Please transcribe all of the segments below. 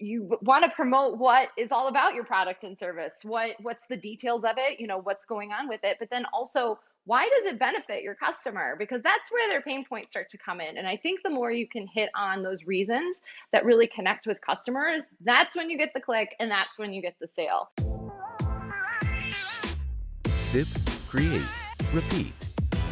you want to promote what is all about your product and service. What's the details of it, what's going on with it, but then also why does it benefit your customer? Because that's where their pain points start to come in. And I think the more you can hit on those reasons that really connect with customers, that's when you get the click and that's when you get the sale. Sip, Create, Repeat.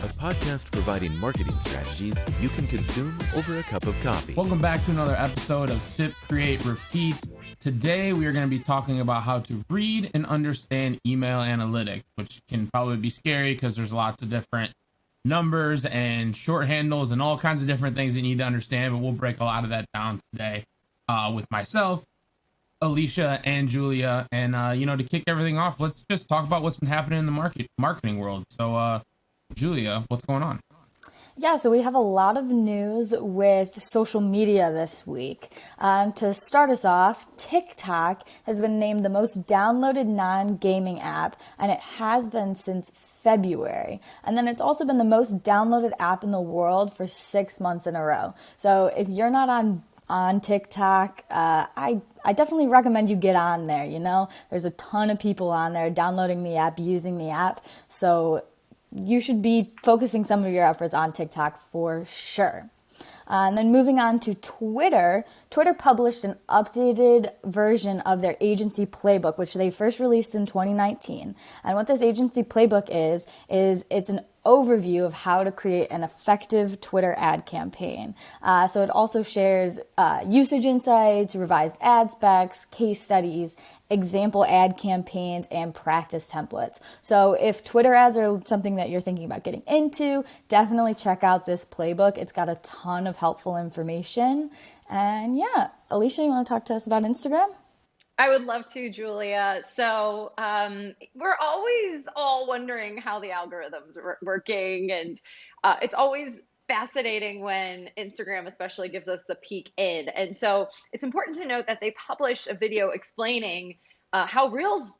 A podcast providing marketing strategies you can consume over a cup of coffee. Welcome back to another episode of Sip, Create, Repeat. Today we are going to be talking about how to read and understand email analytics, which can probably be scary because there's lots of different numbers and short handles and all kinds of different things that you need to understand, but we'll break a lot of that down today with myself, Alicia, and Julia. And, to kick everything off, let's just talk about what's been happening in the marketing world. So, Julia, what's going on? Yeah, so we have a lot of news with social media this week. To start us off, TikTok has been named the most downloaded non-gaming app, and it has been since February. And then it's also been the most downloaded app in the world for 6 months in a row. So if you're not on TikTok, I definitely recommend you get on there. There's a ton of people on there downloading the app, using the app. So you should be focusing some of your efforts on TikTok for sure. And then moving on to Twitter. Twitter published an updated version of their agency playbook, which they first released in 2019. And what this agency playbook is it's an overview of how to create an effective Twitter ad campaign. So it also shares usage insights, revised ad specs, case studies, example ad campaigns, and practice templates. So if Twitter ads are something that you're thinking about getting into, definitely check out this playbook. It's got a ton of helpful information. And yeah, Alicia, you want to talk to us about Instagram? I would love to, Julia. So we're always all wondering how the algorithms are working, and it's always fascinating when Instagram especially gives us the peek in. And so it's important to note that they published a video explaining how Reels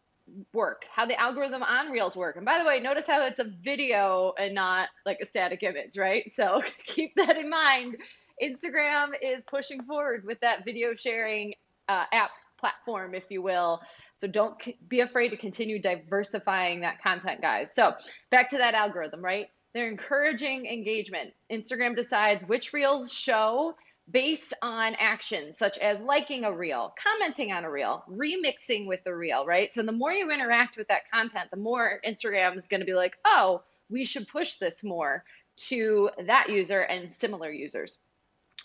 work, how the algorithm on Reels work. And by the way, notice how it's a video and not like a static image, right? So keep that in mind. Instagram is pushing forward with that video sharing app platform, if you will. So don't be afraid to continue diversifying that content, guys. So back to that algorithm, right? They're encouraging engagement. Instagram decides which reels show based on actions such as liking a reel, commenting on a reel, remixing with a reel, right? So the more you interact with that content, the more Instagram is going to be like, oh, we should push this more to that user and similar users.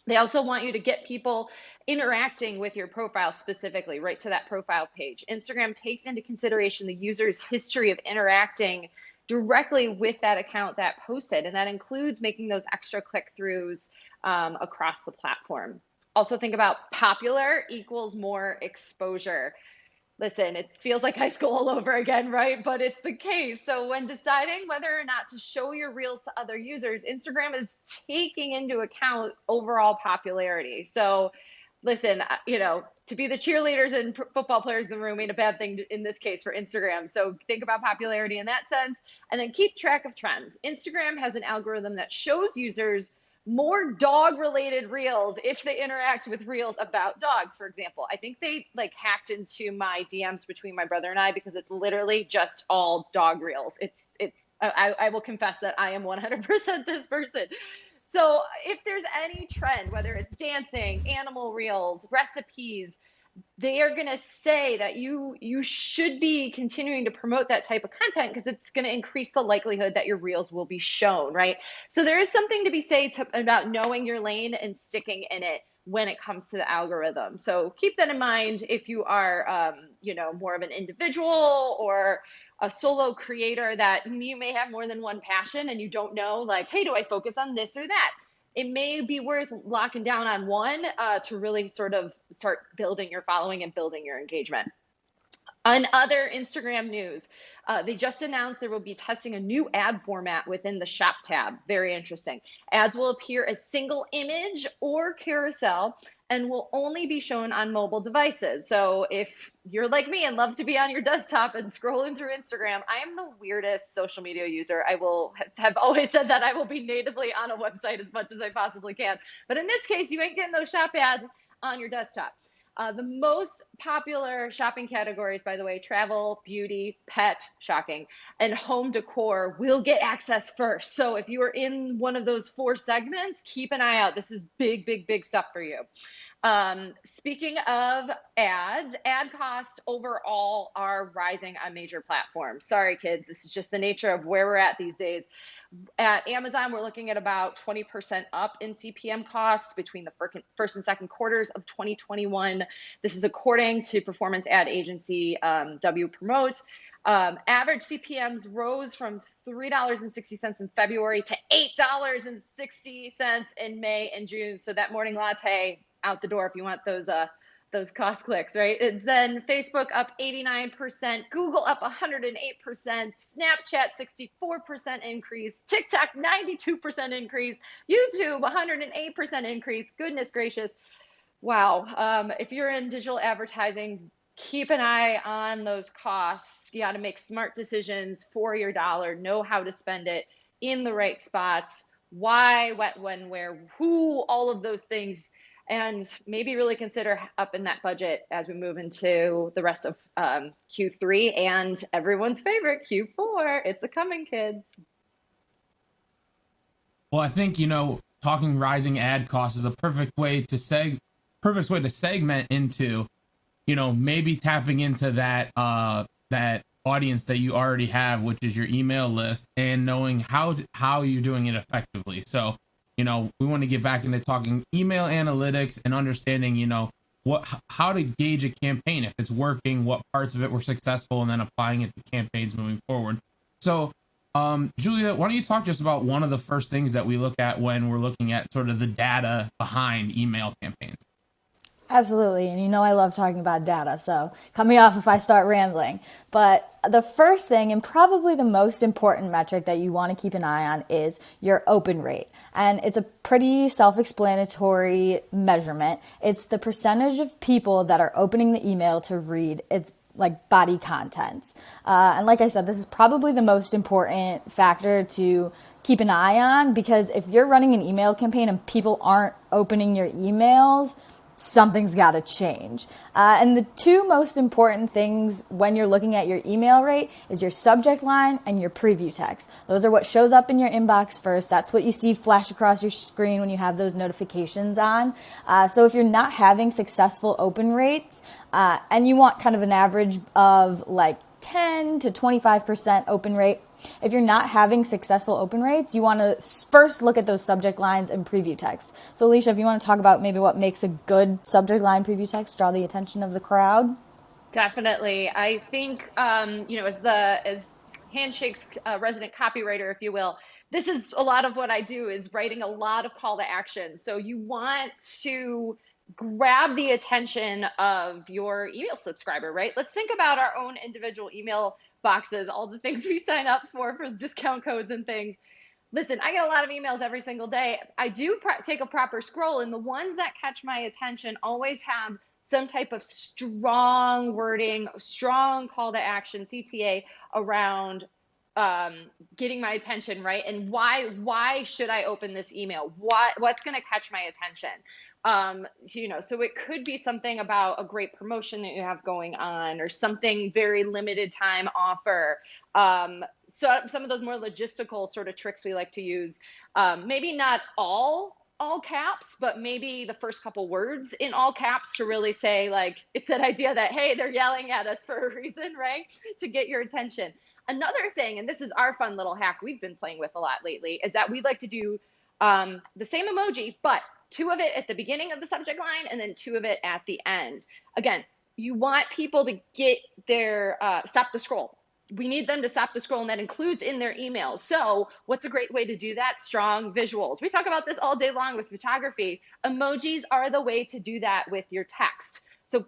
They also want you to get people interacting with your profile specifically, right to that profile page. Instagram takes into consideration the user's history of interacting directly with that account that posted, and that includes making those extra click-throughs across the platform. Also think about popular equals more exposure. Listen, it feels like high school all over again, right? But it's the case. So when deciding whether or not to show your reels to other users, Instagram is taking into account overall popularity. So listen, to be the cheerleaders and football players in the room ain't a bad thing in this case for Instagram. So think about popularity in that sense, and then keep track of trends. Instagram has an algorithm that shows users more dog related reels if they interact with reels about dogs, for example. I think they hacked into my DMs between my brother and I because it's literally just all dog reels. I will confess that I am 100% this person. So if there's any trend, whether it's dancing, animal reels, recipes, they are going to say that you should be continuing to promote that type of content because it's going to increase the likelihood that your reels will be shown, right? So there is something to be said about knowing your lane and sticking in it when it comes to the algorithm. So keep that in mind if you are, more of an individual or a solo creator that you may have more than one passion and you don't know, like, hey, do I focus on this or that? It may be worth locking down on one to really sort of start building your following and building your engagement. On other Instagram news, they just announced there will be testing a new ad format within the shop tab. Very interesting. Ads will appear as single image or carousel and will only be shown on mobile devices. So if you're like me and love to be on your desktop and scrolling through Instagram, I am the weirdest social media user. I will have always said that I will be natively on a website as much as I possibly can. But in this case, you ain't getting those shop ads on your desktop. The most popular shopping categories, by the way, travel, beauty, pet, shocking, and home decor will get access first. So if you are in one of those 4 segments, keep an eye out. This is big, big, big stuff for you. Speaking of ads, ad costs overall are rising on major platforms. Sorry, kids, this is just the nature of where we're at these days. At Amazon, we're looking at about 20% up in CPM costs between the first and second quarters of 2021. This is according to performance ad agency W Promote. Average CPMs rose from $3.60 in February to $8.60 in May and June. So that morning latte out the door if you want those cost clicks, right? It's then Facebook up 89%, Google up 108%, Snapchat 64% increase, TikTok 92% increase, YouTube 108% increase. Goodness gracious. Wow. If you're in digital advertising, keep an eye on those costs. You got to make smart decisions for your dollar, know how to spend it in the right spots, why, what, when, where, who, all of those things, and maybe really consider upping that budget as we move into the rest of Q3 and everyone's favorite Q4. It's a coming, kids. Well, I think, talking rising ad costs is a perfect way to segment into, maybe tapping into that audience that you already have, which is your email list, and knowing how you're doing it effectively. So, we want to get back into talking email analytics and understanding, how to gauge a campaign, if it's working, what parts of it were successful, and then applying it to campaigns moving forward. So, Julia, why don't you talk just about one of the first things that we look at when we're looking at sort of the data behind email campaigns? Absolutely. And I love talking about data, so cut me off if I start rambling. But the first thing, and probably the most important metric that you want to keep an eye on, is your open rate. And it's a pretty self-explanatory measurement. It's the percentage of people that are opening the email to read its body contents. And like I said, this is probably the most important factor to keep an eye on, because if you're running an email campaign and people aren't opening your emails, something's got to change. And the two most important things when you're looking at your email rate is your subject line and your preview text. Those are what shows up in your inbox first. That's what you see flash across your screen when you have those notifications on. So if you're not having successful open rates, and you want kind of an average of 10 to 25% open rate, if you're not having successful open rates, you want to first look at those subject lines and preview text. So Alicia, if you want to talk about maybe what makes a good subject line preview text draw the attention of the crowd. Definitely. I think, as Handshake's resident copywriter, if you will, this is a lot of what I do, is writing a lot of call to action. So you want to grab the attention of your email subscriber, right? Let's think about our own individual email boxes, all the things we sign up for discount codes and things. Listen, I get a lot of emails every single day. I do take a proper scroll, and the ones that catch my attention always have some type of strong wording, strong call to action, CTA, around getting my attention, right? And why should I open this email? What's going to catch my attention? So it could be something about a great promotion that you have going on, or something very limited time offer. So some of those more logistical sort of tricks we like to use, maybe not all caps, but maybe the first couple words in all caps to really say, it's that idea that, hey, they're yelling at us for a reason, right? To get your attention. Another thing, and this is our fun little hack we've been playing with a lot lately, is that we'd like to do the same emoji, but 2 of it at the beginning of the subject line and then 2 of it at the end. Again, you want people to get their stop the scroll. We need them to stop the scroll, and that includes in their emails. So what's a great way to do that? Strong visuals. We talk about this all day long with photography. Emojis are the way to do that with your text. So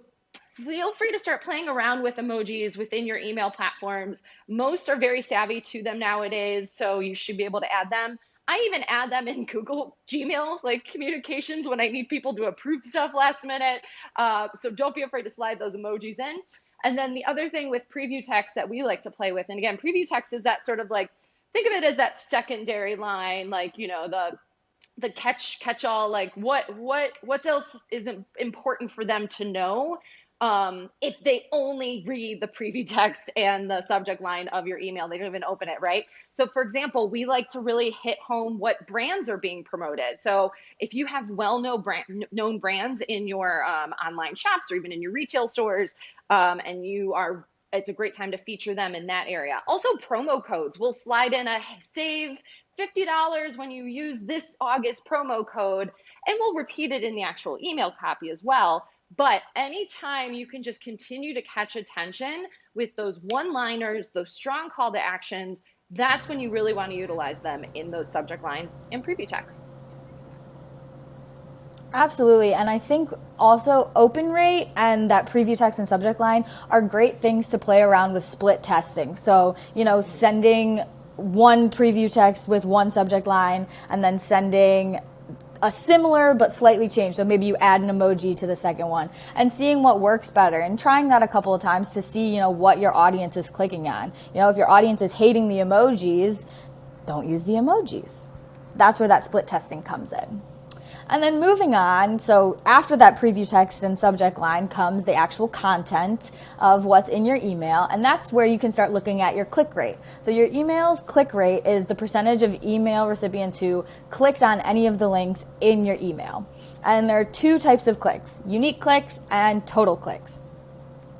feel free to start playing around with emojis within your email platforms. Most are very savvy to them nowadays, so you should be able to add them. I even add them in Google Gmail, communications, when I need people to approve stuff last minute. So don't be afraid to slide those emojis in. And then the other thing with preview text that we like to play with, and again, preview text is that sort of think of it as that secondary line, the catch all, like what else is important for them to know if they only read the preview text and the subject line of your email. They don't even open it, right? So for example, we like to really hit home what brands are being promoted. So if you have known brands in your online shops or even in your retail stores, and it's a great time to feature them in that area. Also, promo codes. We'll slide in a save $50 when you use this August promo code, and we'll repeat it in the actual email copy as well. But anytime you can just continue to catch attention with those one-liners, those strong call to actions, that's when you really want to utilize them in those subject lines and preview texts. Absolutely. And I think also open rate and that preview text and subject line are great things to play around with split testing. So, sending one preview text with one subject line and then sending a similar but slightly changed. So maybe you add an emoji to the second one and seeing what works better and trying that a couple of times to see, what your audience is clicking on. If your audience is hating the emojis, don't use the emojis. That's where that split testing comes in. And then moving on, so after that preview text and subject line comes the actual content of what's in your email, and that's where you can start looking at your click rate. So your email's click rate is the percentage of email recipients who clicked on any of the links in your email. And there are two types of clicks, unique clicks and total clicks.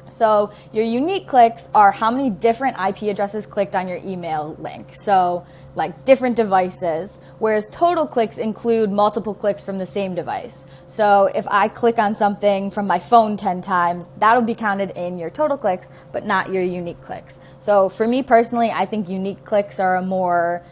So your unique clicks are how many different IP addresses clicked on your email link. So like different devices, whereas total clicks include multiple clicks from the same device. So if I click on something from my phone 10 times, that'll be counted in your total clicks, but not your unique clicks. So for me personally, I think unique clicks are a more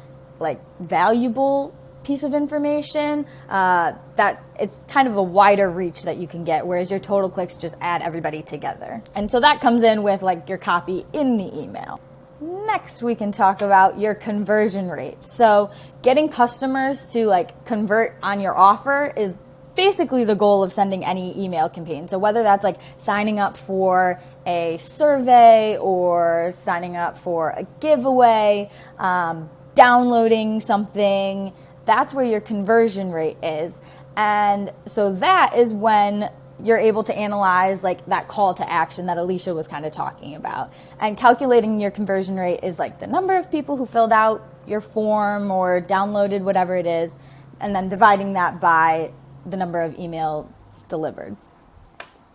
valuable piece of information, that it's kind of a wider reach that you can get, whereas your total clicks just add everybody together. And so that comes in with your copy in the email. Next, we can talk about your conversion rate. So getting customers to convert on your offer is basically the goal of sending any email campaign. So whether that's signing up for a survey or signing up for a giveaway, downloading something, that's where your conversion rate is. And so that is when you're able to analyze that call to action that Alicia was kind of talking about. And calculating your conversion rate is the number of people who filled out your form or downloaded whatever it is, and then dividing that by the number of emails delivered.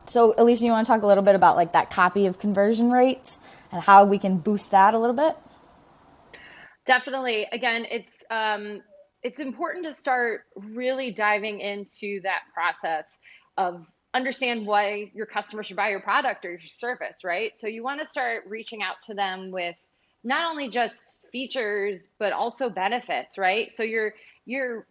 So Alicia, you want to talk a little bit about that copy of conversion rates and how we can boost that a little bit? Definitely. Again, it's important to start really diving into that process of understand why your customer should buy your product or your service, right? So you want to start reaching out to them with not only just features, but also benefits, right? So you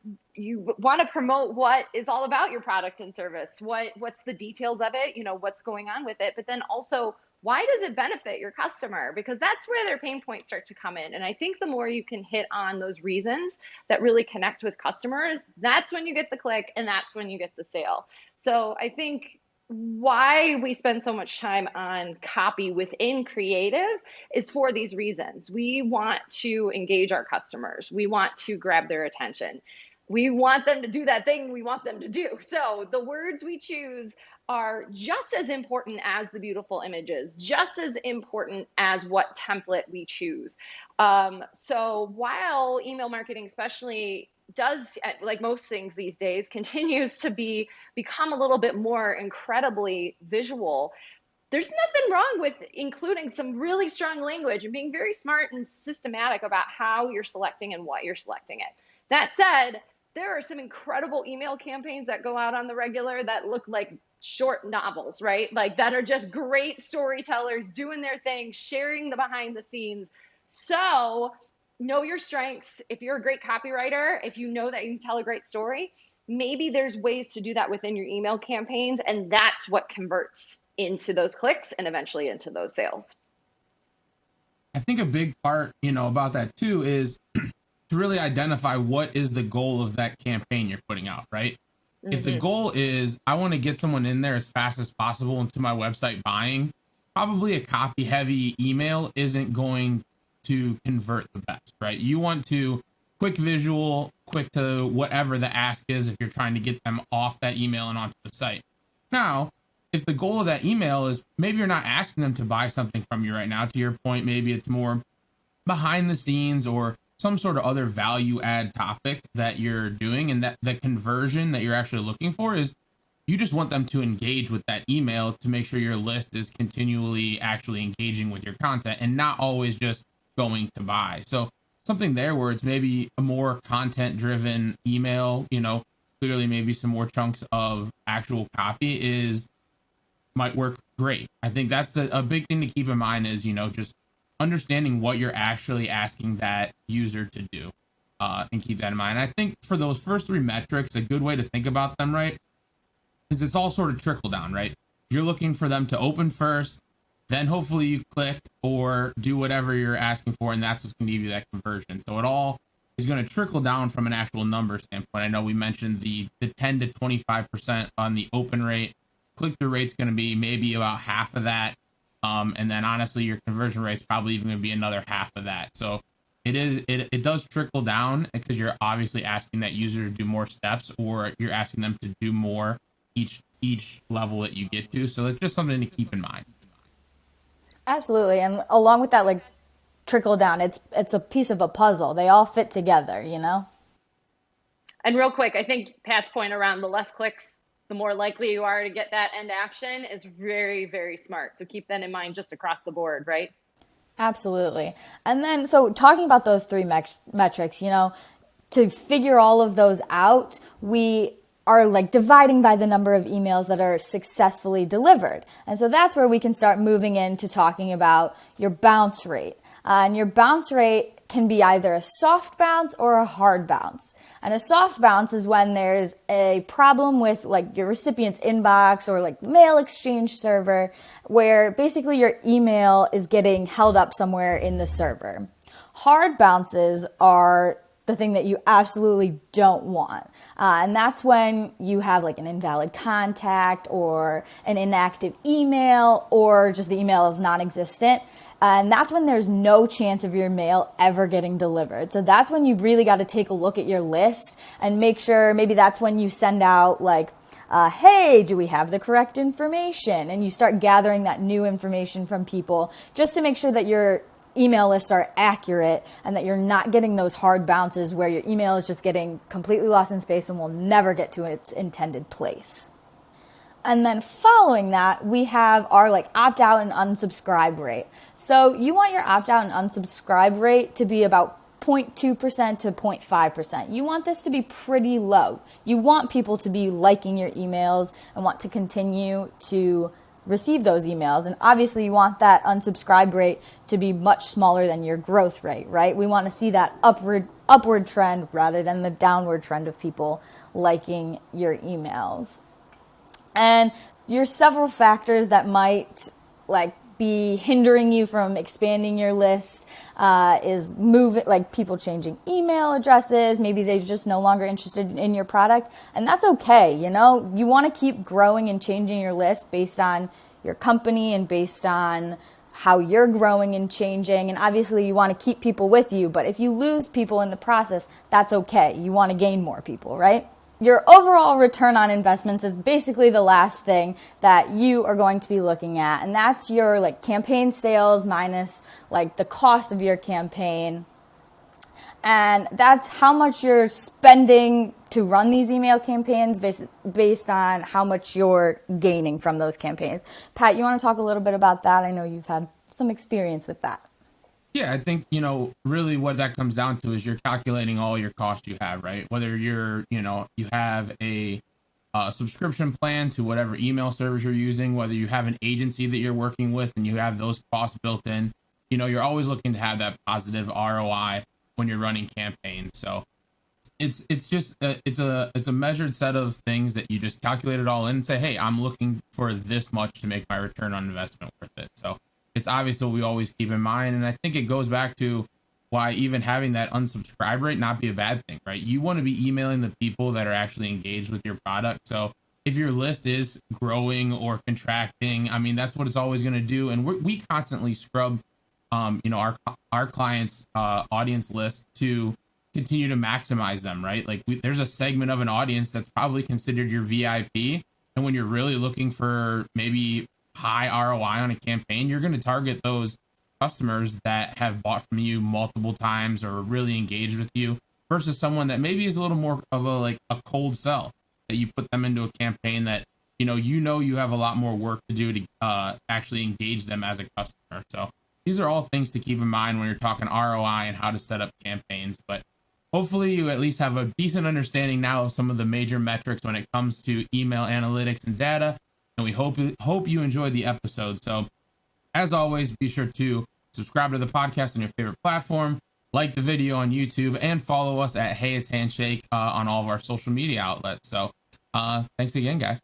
want to promote what is all about your product and service, what's the details of it, what's going on with it, but then also why does it benefit your customer? Because that's where their pain points start to come in. And I think the more you can hit on those reasons that really connect with customers, that's when you get the click and that's when you get the sale. So I think why we spend so much time on copy within creative is for these reasons. We want to engage our customers. We want to grab their attention. We want them to do that thing we want them to do. So the words we choose are just as important as the beautiful images, just as important as what template we choose. So while email marketing especially does, like most things these days, continues to become a little bit more incredibly visual, there's nothing wrong with including some really strong language and being very smart and systematic about how you're selecting and what you're selecting it. That said, there are some incredible email campaigns that go out on the regular that look like short novels, right? That are just great storytellers doing their thing, sharing the behind the scenes. So know your strengths. If you're a great copywriter, if you know that you can tell a great story, maybe there's ways to do that within your email campaigns. And that's what converts into those clicks and eventually into those sales. I think a big part, about that too is to really identify what is the goal of that campaign you're putting out, right? Mm-hmm. If the goal is I want to get someone in there as fast as possible into my website buying, probably a copy heavy email isn't going to convert the best, right? You want to quick visual, quick to whatever the ask is if you're trying to get them off that email and onto the site. Now, if the goal of that email is maybe you're not asking them to buy something from you right now, to your point, maybe it's more behind the scenes or some sort of other value add topic that you're doing, and that the conversion that you're actually looking for is you just want them to engage with that email to make sure your list is continually actually engaging with your content and not always just going to buy. So something there where it's maybe a more content driven email, clearly maybe some more chunks of actual copy might work great. I think that's a big thing to keep in mind is, just understanding what you're actually asking that user to do, and keep that in mind. I think for those first three metrics, a good way to think about them, right, is it's all sort of trickle down, right? You're looking for them to open first, then hopefully you click or do whatever you're asking for, and that's what's going to give you that conversion. So it all is going to trickle down from an actual number standpoint. I know we mentioned the 10 to 25% on the open rate. Click-through rate's going to be maybe about half of that. And then honestly, your conversion rate's probably even going to be another half of that. So it does trickle down because you're obviously asking that user to do more steps, or you're asking them to do more each level that you get to. So it's just something to keep in mind. Absolutely. And along with that, like trickle down, it's a piece of a puzzle. They all fit together, And real quick, I think Pat's point around the less clicks, the more likely you are to get that end action is very, very smart. So keep that in mind just across the board, right? Absolutely. And then, so talking about those three metrics, to figure all of those out, we are like dividing by the number of emails that are successfully delivered. And so that's where we can start moving into talking about your bounce rate. And your bounce rate can be either a soft bounce or a hard bounce. And a soft bounce is when there's a problem with like your recipient's inbox or like mail exchange server, where basically your email is getting held up somewhere in the server. Hard bounces are the thing that you absolutely don't want. And that's when you have like an invalid contact or an inactive email, or just the email is non-existent. And that's when there's no chance of your mail ever getting delivered. So that's when you really got to take a look at your list and make sure, maybe that's when you send out like, hey, do we have the correct information? And you start gathering that new information from people just to make sure that your email lists are accurate and that you're not getting those hard bounces where your email is just getting completely lost in space and will never get to its intended place. And then following that, we have our like opt out and unsubscribe rate. So you want your opt out and unsubscribe rate to be about 0.2% to 0.5%. You want this to be pretty low. You want people to be liking your emails and want to continue to receive those emails. And obviously you want that unsubscribe rate to be much smaller than your growth rate, right? We want to see that upward trend rather than the downward trend of people liking your emails. And there's several factors that might like be hindering you from expanding your list. Is moving, like people changing email addresses. Maybe they're just no longer interested in your product, and that's okay. You want to keep growing and changing your list based on your company and based on how you're growing and changing. And obviously you want to keep people with you, but if you lose people in the process, that's okay. You want to gain more people, right? Your overall return on investments is basically the last thing that you are going to be looking at. And that's your like campaign sales minus like the cost of your campaign. And that's how much you're spending to run these email campaigns based on how much you're gaining from those campaigns. Pat, you want to talk a little bit about that? I know you've had some experience with that. Yeah, I think, really what that comes down to is you're calculating all your costs you have, right? Whether you have a subscription plan to whatever email service you're using, whether you have an agency that you're working with and you have those costs built in, you're always looking to have that positive ROI when you're running campaigns. So it's a measured set of things that you just calculate it all in and say, hey, I'm looking for this much to make my return on investment worth it. So it's obviously what we always keep in mind. And I think it goes back to why even having that unsubscribe rate not be a bad thing, right? You want to be emailing the people that are actually engaged with your product. So if your list is growing or contracting, I mean, that's what it's always going to do. And we constantly scrub, our clients' audience list to continue to maximize them, right? Like there's a segment of an audience that's probably considered your VIP. And when you're really looking for maybe high ROI on a campaign, you're going to target those customers that have bought from you multiple times or really engaged with you versus someone that maybe is a little more of a cold sell, that you put them into a campaign that you have a lot more work to do to actually engage them as a customer. So these are all things to keep in mind when you're talking ROI and how to set up campaigns. But hopefully you at least have a decent understanding now of some of the major metrics when it comes to email analytics and data. And we hope you enjoyed the episode. So as always, be sure to subscribe to the podcast on your favorite platform, like the video on YouTube, and follow us at Hey It's Handshake on all of our social media outlets. So thanks again, guys.